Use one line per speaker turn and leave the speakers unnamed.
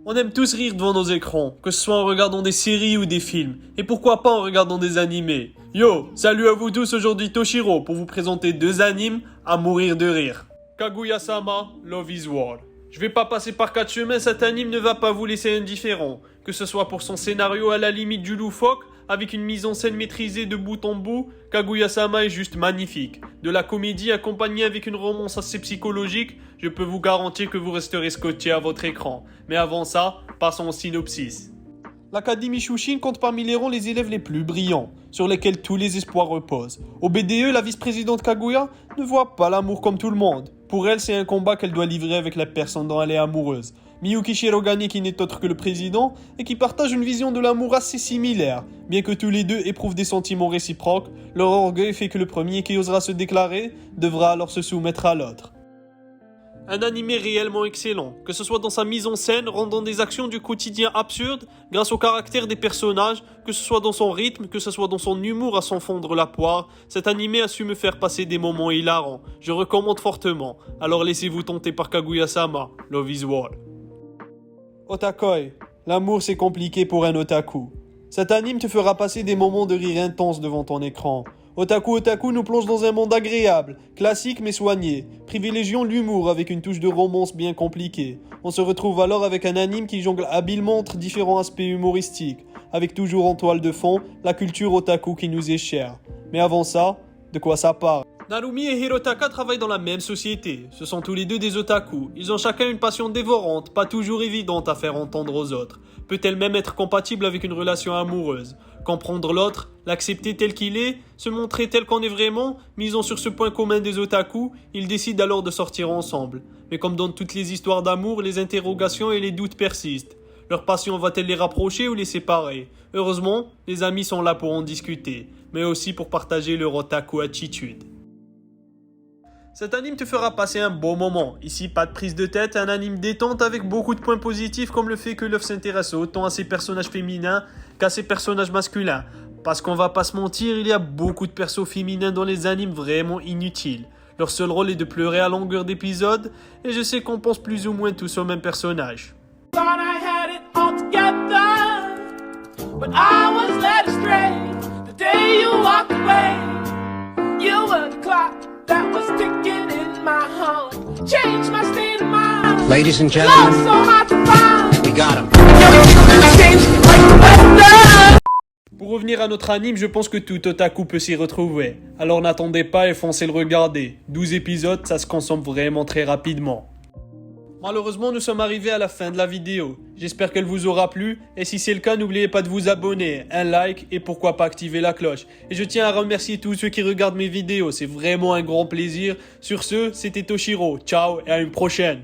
On aime tous rire devant nos écrans, que ce soit en regardant des séries ou des films, et pourquoi pas en regardant des animés. Yo, salut à vous tous, aujourd'hui Toshiro pour vous présenter deux animes à mourir de rire. Kaguya-sama, Love is War. Je vais pas passer par quatre chemins, cet anime ne va pas vous laisser indifférent. Que ce soit pour son scénario à la limite du loufoque, avec une mise en scène maîtrisée de bout en bout, Kaguya-sama est juste magnifique. De la comédie accompagnée avec une romance assez psychologique, je peux vous garantir que vous resterez scotché à votre écran. Mais avant ça, passons au synopsis. L'Académie Shushin compte parmi les rangs les élèves les plus brillants, sur lesquels tous les espoirs reposent. Au BDE, la vice-présidente Kaguya ne voit pas l'amour comme tout le monde. Pour elle, c'est un combat qu'elle doit livrer avec la personne dont elle est amoureuse. Miyuki Shirogane qui n'est autre que le président et qui partage une vision de l'amour assez similaire. Bien que tous les deux éprouvent des sentiments réciproques, leur orgueil fait que le premier qui osera se déclarer devra alors se soumettre à l'autre. Un animé réellement excellent, que ce soit dans sa mise en scène, rendant des actions du quotidien absurdes, grâce au caractère des personnages, que ce soit dans son rythme, que ce soit dans son humour à s'en fondre la poire, cet animé a su me faire passer des moments hilarants. Je recommande fortement, alors laissez-vous tenter par Kaguya-sama, Love is War. Otakoi, l'amour c'est compliqué pour un otaku. Cet anime te fera passer des moments de rire intenses devant ton écran. Otaku nous plonge dans un monde agréable, classique mais soigné. Privilégions l'humour avec une touche de romance bien compliquée. On se retrouve alors avec un anime qui jongle habilement entre différents aspects humoristiques, avec toujours en toile de fond la culture otaku qui nous est chère. Mais avant ça, de quoi ça parle? Narumi et Hirotaka travaillent dans la même société. Ce sont tous les deux des otaku. Ils ont chacun une passion dévorante, pas toujours évidente à faire entendre aux autres. Peut-elle même être compatible avec une relation amoureuse? Comprendre l'autre, l'accepter tel qu'il est, se montrer tel qu'on est vraiment, misant sur ce point commun des otaku, ils décident alors de sortir ensemble. Mais comme dans toutes les histoires d'amour, les interrogations et les doutes persistent. Leur passion va-t-elle les rapprocher ou les séparer? Heureusement, les amis sont là pour en discuter, mais aussi pour partager leur otaku attitude. Cet anime te fera passer un bon moment. Ici, pas de prise de tête, un anime détente avec beaucoup de points positifs comme le fait que l'œuvre s'intéresse autant à ses personnages féminins qu'à ses personnages masculins. Parce qu'on va pas se mentir, il y a beaucoup de persos féminins dans les animes vraiment inutiles. Leur seul rôle est de pleurer à longueur d'épisode, et je sais qu'on pense plus ou moins tous au même personnage.
Ladies and gentlemen, we got him.
Pour revenir à notre anime, je pense que tout otaku peut s'y retrouver. Alors n'attendez pas et foncez le regarder. 12 épisodes, ça se consomme vraiment très rapidement. Malheureusement, nous sommes arrivés à la fin de la vidéo. J'espère qu'elle vous aura plu, et si c'est le cas, n'oubliez pas de vous abonner, un like et pourquoi pas activer la cloche. Et je tiens à remercier tous ceux qui regardent mes vidéos, c'est vraiment un grand plaisir. Sur ce, c'était Toshiro, ciao et à une prochaine.